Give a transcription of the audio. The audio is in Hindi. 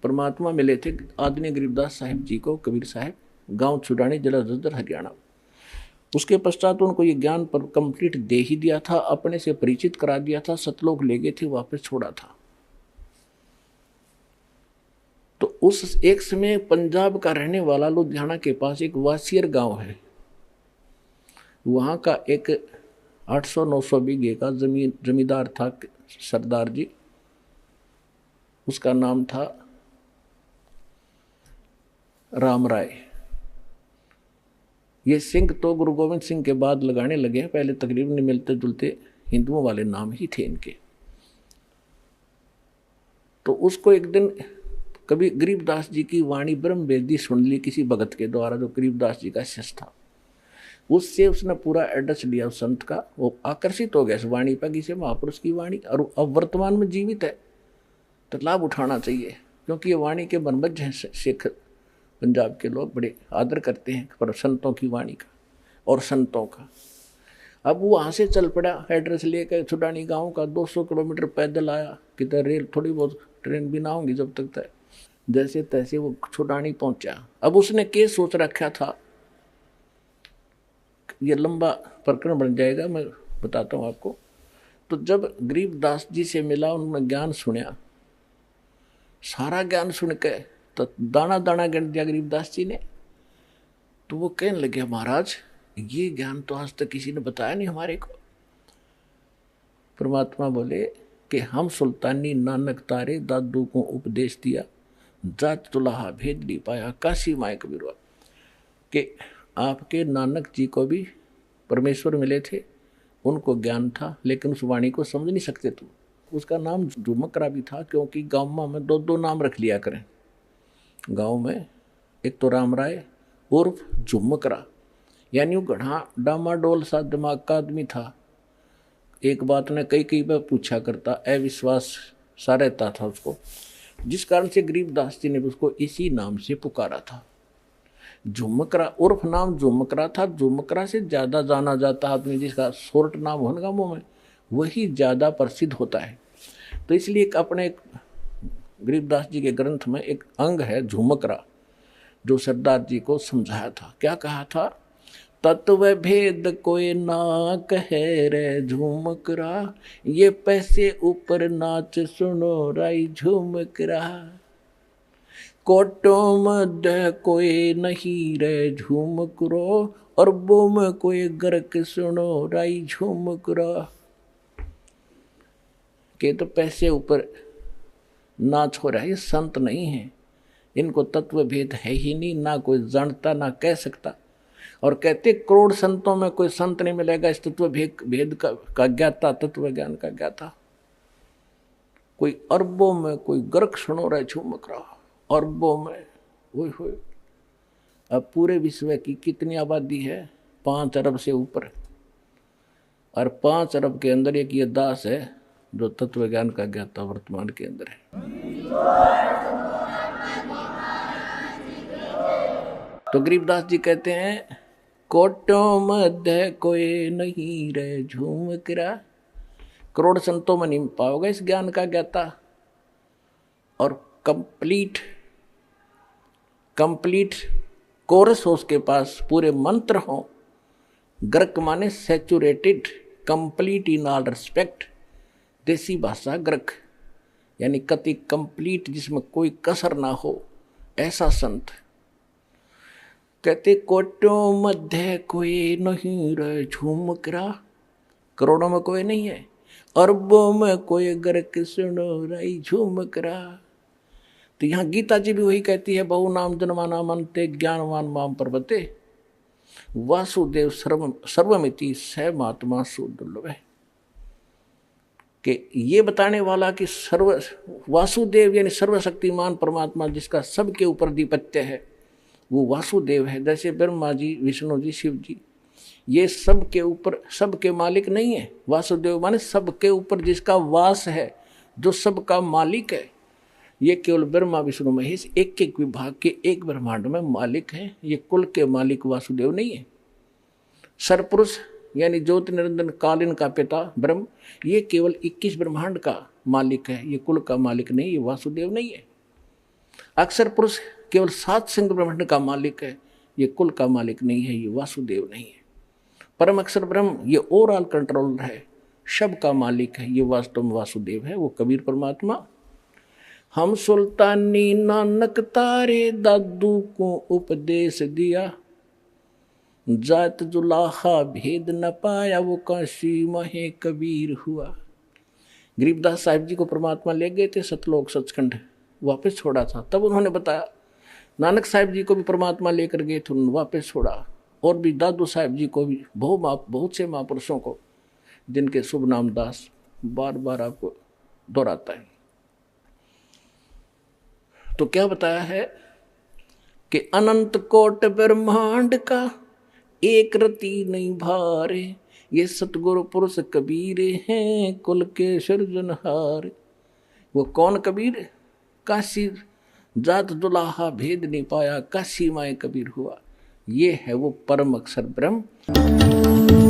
परमात्मा मिले थे आदरणीय गरीबदास साहिब जी को, कबीर साहब, गांव छुड़ानी, जिला जज्जर, हरियाणा। उसके पश्चात उनको ये ज्ञान पर कंप्लीट दे ही दिया था, अपने से परिचित करा दिया था, सतलोक ले गए थे, वापस छोड़ा था। तो उस एक समय पंजाब का रहने वाला लुधियाना के पास एक वासियर गांव है, वहां का एक 800-900 बीघे का जमींदार था, सरदार जी, उसका नाम था राम राय। ये सिंह तो गुरु गोविंद सिंह के बाद लगाने लगे हैं, पहले तकरीबन मिलते जुलते हिंदुओं वाले नाम ही थे इनके। तो उसको एक दिन कभी गरीबदास जी की वाणी ब्रह्म वेदी सुन ली किसी भगत के द्वारा, जो गरीबदास जी का शिष्य था। उससे उसने पूरा एड्रेस लिया उस संत का, वो आकर्षित हो गया इस वाणी पर, किसी महापुरुष की वाणी, और अब वर्तमान में जीवित है तो लाभ उठाना चाहिए, क्योंकि ये वाणी के बनबज हैं। सिख पंजाब के लोग बड़े आदर करते हैं पर संतों की वाणी का और संतों का। अब वो वहाँ से चल पड़ा एड्रेस लेकर छुड़ानी गांव का, 200 किलोमीटर पैदल आया, किधर रेल थोड़ी बहुत ट्रेन भी ना होंगी जब तक तय, जैसे तैसे वो छुड़ानी पहुंचा। अब उसने क्या सोच रखा था, ये लंबा प्रकरण बन जाएगा, मैं बताता हूँ आपको। तो जब गरीबदास जी से मिला, उन्होंने ज्ञान सुना, सारा ज्ञान सुन के तो दाना दाना गिन दिया गरीबदास जी ने। तो वो कहने लगे, महाराज ये ज्ञान तो आज तक किसी ने बताया नहीं हमारे को। परमात्मा बोले कि हम सुल्तानी नानक तारे दादू को उपदेश दिया, जात तुलाहा भेद नहीं पाया, काशी माए कबीरवा, कि आपके नानक जी को भी परमेश्वर मिले थे, उनको ज्ञान था, लेकिन उस वाणी को समझ नहीं सकते तुम। उसका नाम झुमकरा भी था, क्योंकि गाँव में 2-2 नाम रख लिया करें गाँव में। एक तो राम राय उर्फ झुमकरा, यानी वो गढ़ा डामाडोल सा दिमाग का आदमी था। एक बात ने कई बार पूछा करता, अविश्वास सा रहता था उसको, जिस कारण से गरीबदास जी ने उसको इसी नाम से पुकारा था, झुमकरा। उर्फ नाम झुमकरा था। झुमकरा से ज़्यादा जाना जाता आदमी जिसका शॉर्ट नाम होगा मुँह में, वही ज़्यादा प्रसिद्ध होता है। तो इसलिए अपने गरीबदास जी के ग्रंथ में एक अंग है झुमकरा, जो सरदार जी को समझाया था। क्या कहा था, तत्व भेद कोई ना कहे रे झुमकरा, ये पैसे ऊपर नाच सुनो राई झुमकरा, कोटों मध्य कोई नहीं रे झुमकरो, अरबों में कोई गर्क सुनो राई झुमकरा। के तो पैसे ऊपर नाच हो रहा है, ये संत नहीं है, इनको तत्व भेद है ही नहीं, ना कोई जानता ना कह सकता। और कहते करोड़ संतों में कोई संत नहीं मिलेगा इस तत्व भेद का ज्ञाता, तत्व ज्ञान का ज्ञाता। कोई अरबों में कोई गर्क सुनो रहा झुमक रहा, अरबों में। वो अब पूरे विश्व की कितनी आबादी है, 5 अरब से ऊपर, और 5 अरब के अंदर एक ये दास है जो तत्व ज्ञान का ज्ञाता वर्तमान के अंदर है। तो गरीबदास जी कहते हैं, कोटों मध्य कोई नहीं रे झुमकरा, करोड़ संतों में नहीं पाओगे इस ज्ञान का ज्ञाता। और कंप्लीट कोरस हो उसके पास, पूरे मंत्र हो। ग्रक माने saturated, complete in all respect, देसी भाषा ग्रक, यानी कति कंप्लीट, जिसमें कोई कसर ना हो, ऐसा संत। कहते कोटों मध्य कोई नहीं रे झुमकरा, करोड़ों में कोई नहीं है, अरबों में कोई गर्क सुनो राई झुमकरा। तो यहाँ गीता जी भी वही कहती है, बहु नाम जन्माना मनते ज्ञानवान माम पर्वते, वासुदेव सर्वमिति स महात्मा सुदुर्लभ है। कि ये बताने वाला कि वासुदेव यानी सर्वशक्तिमान परमात्मा जिसका सबके ऊपर अधिपत्य है, वो वासुदेव है। जैसे ब्रह्मा जी, विष्णु जी, शिव जी, ये सबके ऊपर, सबके मालिक नहीं है। वासुदेव माने सबके ऊपर जिसका वास है, जो सबका मालिक है। ये केवल ब्रह्मा विष्णु महेश एक एक विभाग के एक ब्रह्मांड में मालिक हैं। ये कुल के मालिक वासुदेव नहीं है। सरपुरुष यानी ज्योति निरंजन कालीन का पिता ब्रह्म, ये केवल 21 ब्रह्मांड का मालिक है, ये कुल का मालिक नहीं, ये वासुदेव नहीं है। अक्षर पुरुष केवल 7 सिंह ब्रह्मांड का मालिक है, ये कुल का मालिक नहीं है, ये वासुदेव नहीं है। परम अक्षर ब्रह्म ये ओवरऑल कंट्रोलर है, सब का मालिक है, ये वास्तव में वासुदेव है, वो कबीर परमात्मा। हम सुल्तानी नानक तारे दादू को उपदेश दिया, जात जुलाहा भेद न पाया वो काशी महे कबीर हुआ। गरीबदास साहिब जी को परमात्मा ले गए थे सतलोक सचखंड, वापस छोड़ा था, तब उन्होंने बताया। नानक साहिब जी को भी परमात्मा लेकर गए थे, उन्होंने वापस छोड़ा। और भी दादू साहिब जी को भी, बहुत से महापुरुषों को जिनके शुभ नाम दास बार बार आपको दोहराता है। तो क्या बताया है कि अनंत कोट ब्रह्मांड का एक रति नहीं भारे, ये सतगुरु पुरुष कबीर हैं कुल के सृजनहार। वो कौन कबीर? काशी जात दुलाहा भेद नहीं पाया, काशी माए कबीर हुआ। ये है वो परम अक्षर ब्रह्म।